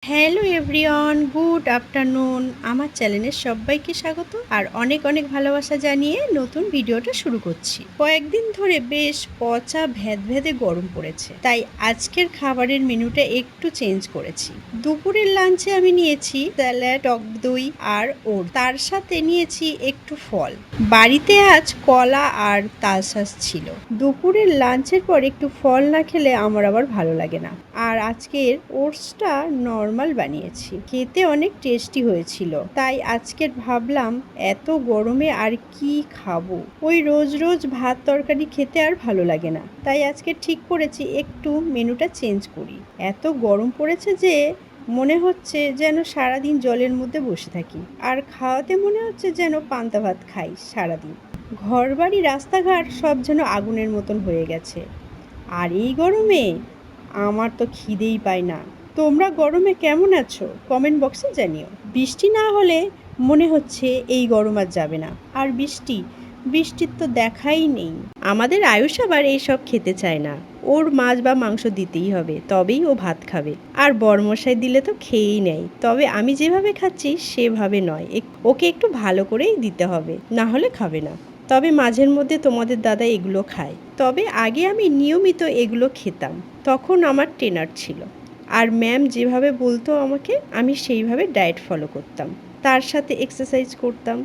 Hello everyone, good afternoon. আমার চ্যানেলের সবাইকে স্বাগত আর অনেক অনেক ভালোবাসা জানিয়ে নতুন ভিডিওটা শুরু করছি। কয়েকদিন ধরে বেশ পচা ভ্যাদভ্যাদে গরম পড়েছে, তাই আজকের খাবারের মেনুটা একটু চেঞ্জ করেছি। দুপুরের লাঞ্চে আমি নিয়েছি স্যালাড, টক দই আর ওট, তার সাথে নিয়েছি একটু ফল। বাড়িতে আজ কলা আর তালশাঁস ছিল। দুপুরের লাঞ্চের পর একটু ফল না খেলে আমার আবার ভালো লাগে না। আর আজকের ওটসটা নর্মাল বানিয়েছি, খেতে অনেক টেস্টি হয়েছিল। তাই আজকের ভাবলাম এত গরমে আর কি খাবো, ওই রোজ রোজ ভাত তরকারি খেতে আর ভালো লাগে না। তাই আজকে ঠিক করেছি একটু মেনুটা চেঞ্জ করি। এত গরম পড়েছে যে মনে হচ্ছে যেন সারাদিন জলের মধ্যে বসে থাকি, আর খাওয়াতে মনে হচ্ছে যেন পান্তা ভাত খাই সারাদিন। ঘরবাড়ি রাস্তাঘাট সব যেন আগুনের মতন হয়ে গেছে। আর এই গরমে আমার তো খিদেই পায় না। তোমরা গরমে কেমন আছো কমেন্ট বক্সে জানিও। বৃষ্টি না হলে মনে হচ্ছে এই গরম আর যাবে না। আর বৃষ্টির তো দেখাই নেই। আমাদের আয়ুষ আবার এইসব খেতে চায় না, ওর মাছ বা মাংস দিতেই হবে, তবেই ও ভাত খাবে। আর বরমশাই দিলে তো খেয়েই নেয়, তবে আমি যেভাবে খাচ্ছি সেভাবে নয়, ওকে একটু ভালো করেই দিতে হবে, না হলে খাবে না। তবে মাঝের মধ্যে তোমাদের দাদা এগুলো খায়। তবে আগে আমি নিয়মিত এগুলো খেতাম, তখন আমার ট্রেনার ছিল। আর ম্যাম যেভাবে বলতো আমাকে, আমি সেইভাবে ডায়েট ফলো করতাম, তার সাথে এক্সারসাইজ করতাম।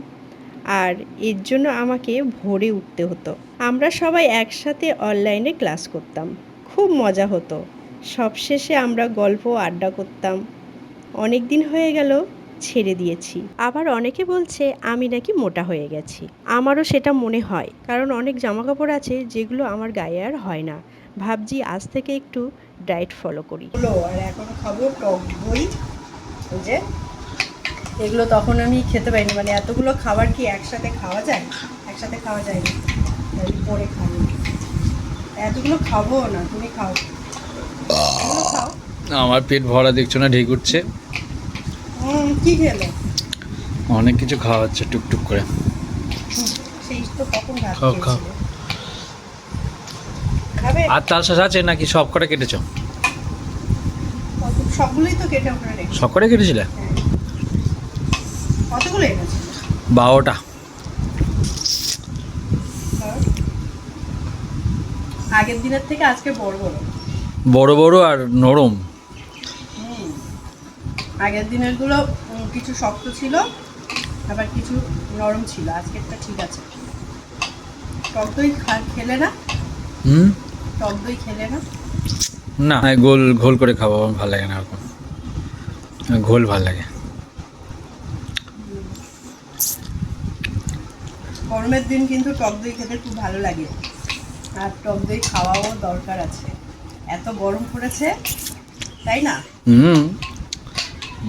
আর এর জন্য আমাকে ভোরে উঠতে হতো। আমরা সবাই একসাথে অনলাইনে ক্লাস করতাম, খুব মজা হতো। সবশেষে আমরা গল্প আড্ডা করতাম। অনেক দিন হয়ে গেল ছেড়ে দিয়েছি। আবার অনেকে বলছে আমি নাকি মোটা হয়ে গেছি। আমারও সেটা মনে হয়, কারণ অনেক জামাকাপড় আছে যেগুলো আমার গায়ে আর হয় না। ভাবছি আজ থেকে একটু ডায়েট ফলো করি। আর এখন খাবো টক দই। যে এগুলো তখন আমি খেতে পারিনি, মানে এতগুলো খাবার কি একসাথে খাওয়া যায়? একসাথে খাওয়া যায় না, পরে খাবো। এতগুলো খাবো না, তুমি খাও। খাও। আমার পেট ভরা দেখছো না, ঢেক উঠছে। কি খেলে? অনেক কিছু খাওয়া হচ্ছে টুকটুক করে। সেই তো কখন ভাত খাও খাও। খেয়েছিলে? খাবে? আর তালশাঁস আছে নাকি সব কটা কেটেছো? সবগুলোই তো কেটে ওখানে রেখেছি। সব কটা কেটেছিলে? হ্যাঁ। কতগুলো এনেছিল? 12টা। আগের দিনের থেকে আজকে বড় বড়। বড় বড় আর নরম। আগের দিনেরগুলো কিছু শক্ত ছিল, আবার কিছু নরম ছিল। আজকেরটা ঠিক আছে। টক দই খেলে না? টক দই খেলে না? না, গোল ঘোল করে খাবো, আমার ভালো লাগে না ওরকম। ঘোল ভালো লাগে। গরমের দিন কিন্তু টক দই খেতে খুব ভালো লাগে, আর টক দই খাওয়াও দরকার আছে। এত গরম পড়েছে, তাই না?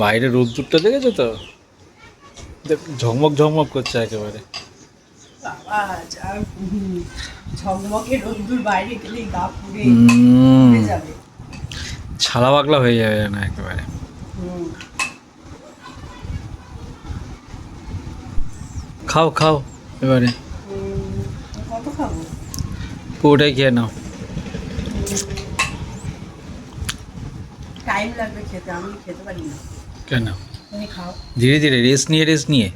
বাইরে রোদ্দুরটা দেখেছো তো, ঝকমক ঝকমক করছে একেবারে। বাবা, ঝকমকে রোদ্দুর বাইরে গেলে গা পুড়ে যাবে, ছালা পাকলা হয়ে যাবে না একেবারে। খাও খাও এবারে। কত খাবো? পুরোটাই খেয়ে নাও। টাইম লাগবে খেতে, আমি খেতে পারি না। কেন? তুমি খাও। ধীরে ধীরে রেস্ট নিয়ে।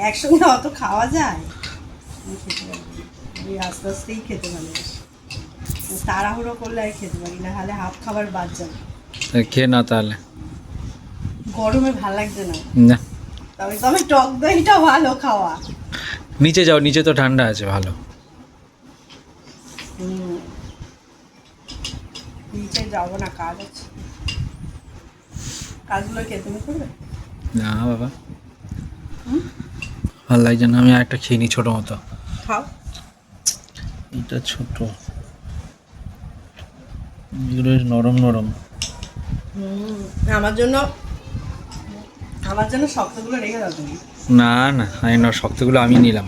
একসঙ্গে অত খাওয়া যায়? আমি খেতে পারি না, আমি আস্তে আস্তেই খেতে ভালোবাসি। তাড়াহুড়ো করলে আর খেতে পারি না, হলে হাফ খাবার বাদ যাবে। খেয়ে নাও তাহলে। গরমে ভাল লাগছে না। না, তবে তবে টক দইটা ভালো খাওয়া। নিচে যাও, নিচে তো ঠান্ডা আছে ভালো। নিচে যাবো না, কাজ আছে। কাজগুলো কে তুমি করবে? না বাবা, ভালো লাগছে না। আমি একটা খেয়ে নিই ছোটো মতো। খাও। এটা ছোট, এগুলো বেশ নরম নরম। আমার জন্য শক্তগুলো রেখে দাও তুমি। না না, আমি শক্তগুলো আমি নিলাম।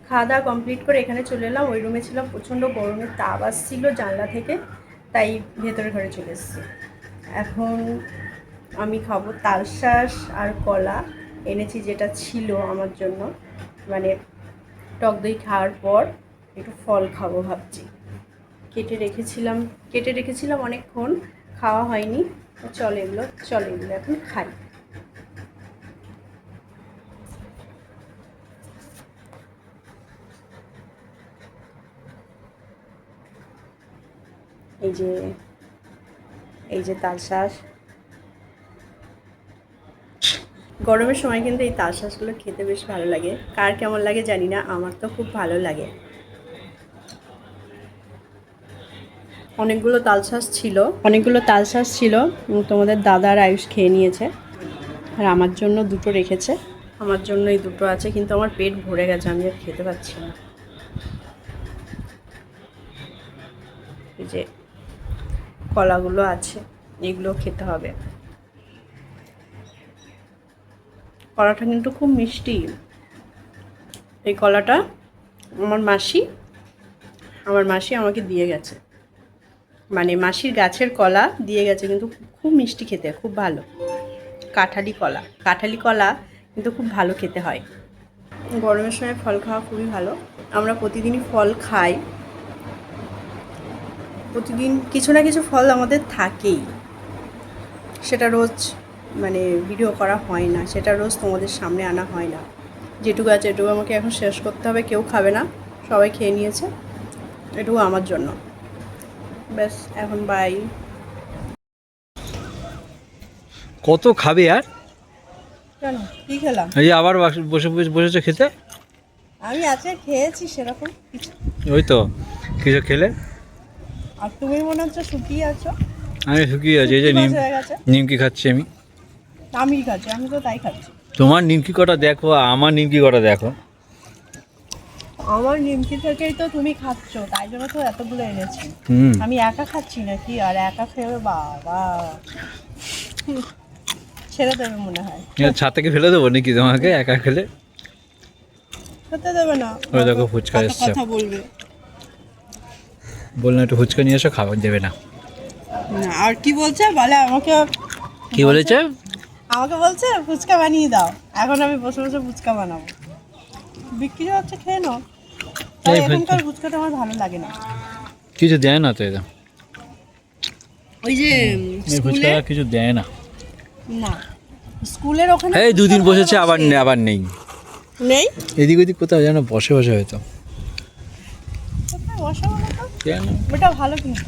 খাওয়া দাওয়া কমপ্লিট করে এখানে চলে এলাম। ওই রুমে ছিলাম, প্রচণ্ড গরমের তাপ আসছিল জানলা থেকে, তাই ভেতরে ঘরে চলে এসেছি। এখন আমি খাবো তালশাঁস আর কলা এনেছি, যেটা ছিল আমার জন্য। মানে টক দই খাওয়ার পর একটু ফল খাবো ভাবছি। কেটে রেখেছিলাম অনেকক্ষণ, খাওয়া হয়নি। চলে এগুলো এখন খাই। এই যে তালশাঁস। গরমের সময় কিন্তু এই তালশাঁসগুলো খেতে বেশ ভালো লাগে। কার কেমন লাগে জানি না, আমার তো খুব ভালো লাগে। অনেকগুলো তালশাঁস ছিল। তোমাদের দাদা আর আয়ুষ খেয়ে নিয়েছে, আর আমার জন্য দুটো রেখেছে। আমার জন্য এই দুটো আছে, কিন্তু আমার পেট ভরে গেছে, আমি আর খেতে পাচ্ছি না। এই যে কলাগুলো আছে, এগুলো খেতে হবে। কলাটা কিন্তু খুব মিষ্টি। এই কলাটা আমার মাসি আমাকে দিয়ে গেছে, মানে মাসির গাছের কলা দিয়ে গেছে, কিন্তু খুব মিষ্টি খেতে, খুব ভালো। কাঁঠালি কলা কিন্তু খুব ভালো খেতে হয়। গরমের সময় ফল খাওয়া খুবই ভালো। আমরা প্রতিদিনই ফল খাই, প্রতিদিন কিছু না কিছু ফল আমাদের থাকেই। সেটা রোজ মানে ভিডিও করা হয় না, সেটা রোজ তোমাদের সামনে আনা হয় না। যেটুকু আছে এটুকু আমাকে এখন শেষ করতে হবে। কেউ খাবে না, সবাই খেয়ে নিয়েছে, এটুকু আমার জন্য। ব্যাস, এখন বাই। কত খাবে আর? কেন, কী খেলাম? এই যে আবার বসেছে খেতে। আমি আজকে খেয়েছি সেরকম কিছু। ওই তো কিছু খেলে। আর তুমি মনে হচ্ছে শুকিয়ে আছো। আমি শুকিয়ে আছি, এই যে নিমকি খাচ্ছি আমি। আমি খাচ্ছি, আমি তো তাই খাচ্ছি। তোমার নিমকি কটা দেখো, আমার নিমকি কটা দেখো। আমার নিমকি থেকেই তো তুমি খাচ্ছ, তাই জন্য তো এতগুলো এনেছি। আমি একা খাচ্ছি নাকি, আর একা খেয়ে বাবা ছেড়ে দেবে মনে হয়। ছাদ থেকে ফেলে দেবো নাকি তোমাকে একা খেলে? খেতে দেবে না। ওই দেখো ফুচকা এসছে, কথা বলবে। বললাম একটু ফুচকা নিয়ে এসো, খাবার দেবে না। আর কি বলছে বলে আমাকে? কি বলেছে? আমাকে বলছে ফুচকা বানিয়ে দাও। এখন আমি বসে বসে ফুচকা বানাবো। বিক্রি হচ্ছে, খেয়ে নাও। এখানকার ফুচকাটা আমার ভালো লাগে না। কিছু দেয় না তো এটা, ওই যে ফুচকা কিছু দেয় না। না, স্কুলের ওখানে এই দুদিন বসেছে, আবার নেই। এদিক ওদিক কোথাও যেন বসে হয়তো। কেন? ওটা ভালো কিন্তু।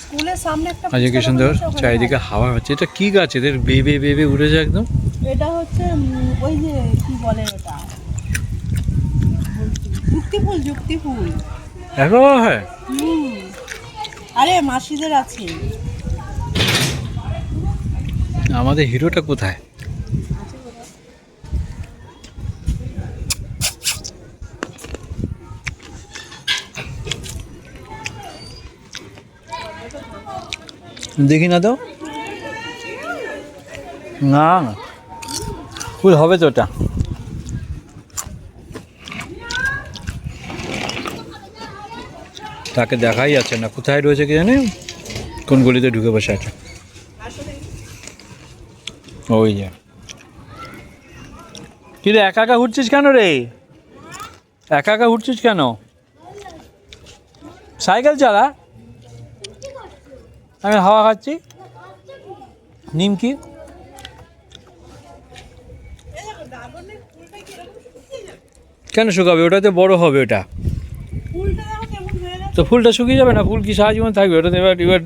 স্কুলের সামনে একটা আজকে কি সুন্দর চারিদিকে হাওয়া হচ্ছে। এটা কি গাছ এদের বেবে বেবে উড়েছে একদম? এটা হচ্ছে ওই যে কি বলে ওটা, যুক্তি ফুল। এখন হয়? আরে মাসিদের আছে। আমাদের হিরোটা কোথায়? দেখি না তো, না ফুল হবে তো ওটা। তাকে দেখাই যাচ্ছে না, কোথায় রয়েছে কি জানি, কোন গলিতে ঢুকে বসে আছে। ওই যে কি রে, একা একা ঘুরছিস কেন রে? একা একা ঘুরছিস কেন? সাইকেল চালা, আমি হাওয়া খাচ্ছি। নিমকি কেন শুকাবে? ওটাতে বড় হবে ওটা। তো ফুলটা শুকিয়ে যাবে না? ফুল কি সারা জীবন থাকবে? ওটাতে এবার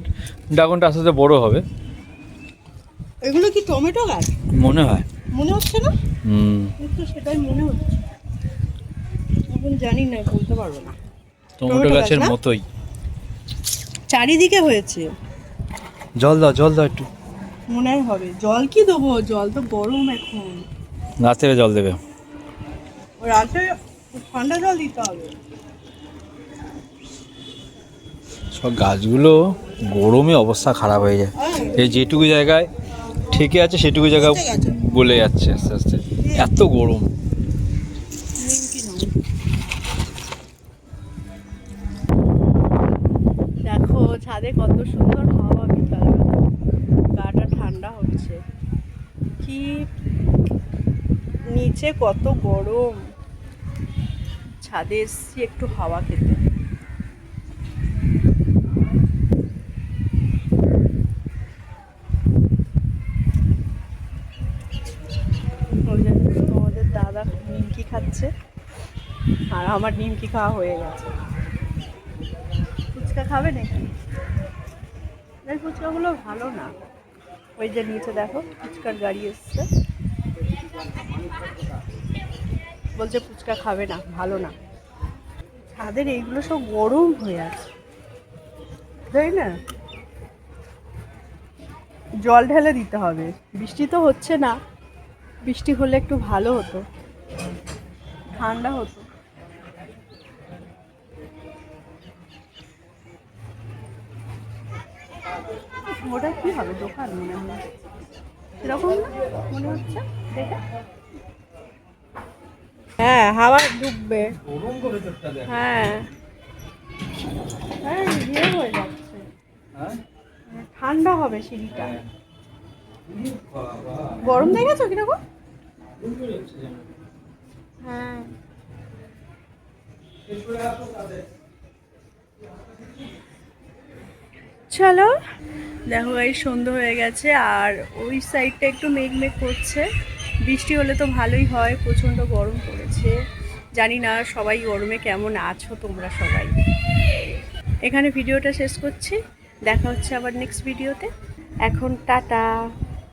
ড্রাগনটা আস্তে আস্তে বড় হবে। এগুলো কি টমেটো গাছ মনে হয়? মনে হচ্ছে না? তো সেটাই মনে হচ্ছে, এখন জানি না, বলতে পারবো না। টমেটো গাছের মতোই চারিদিকে হয়েছে। জল দাও একটু। মনে হবে। জল কি দেবো? জল তো গরম এখন। রাত্রে জল দেবে। রাতে ঠান্ডা জল দিতে হবে। সব গাছগুলো গরমে অবস্থা খারাপ হয়ে যায়। এই যেটুকু জায়গায় ঠেকে আছে সেটুকু জায়গা গলে যাচ্ছে আস্তে আস্তে, এত গরম। দেখো ছাদে কত সুন্দর হাওয়া, বিকালবেলা গাটা ঠান্ডা হচ্ছে। কি নিচে কত গরম, ছাদে এসছি একটু হাওয়া খেতে। আর আমার নিমকি খাওয়া হয়ে গেছে। ফুচকা খাবে নাকি? এই ফুচকাগুলো ভালো না। ওই যে নিচে দেখো ফুচকার গাড়ি এসছে, বলছে ফুচকা খাবে না, ভালো না। ছাদের এইগুলো সব গরম হয়ে আছে, তাই না? জল ঢেলে দিতে হবে। বৃষ্টি তো হচ্ছে না, বৃষ্টি হলে একটু ভালো হতো, ঠান্ডা হতো। ওটা কি হবে, দোকান মনে হয় এরকম না মনে হচ্ছে দেখে। হ্যাঁ হাওয়া ঢুকবে। হ্যাঁ হ্যাঁ ইয়ে হয়ে যাচ্ছে, ঠান্ডা হবে সিঁড়িটা। গরম দেখেছো কিরকম? হ্যাঁ চলো, দেখো এই সন্ধ্যা হয়ে গেছে আর ওই সাইডটা একটু মেঘ মেঘ করছে। বৃষ্টি হলে তো ভালোই হয়, প্রচণ্ড গরম পড়েছে। জানি না সবাই গরমে কেমন আছো তোমরা সবাই। এখানে ভিডিওটা শেষ করছি, দেখা হচ্ছে আবার নেক্সট ভিডিওতে। এখন টাটা।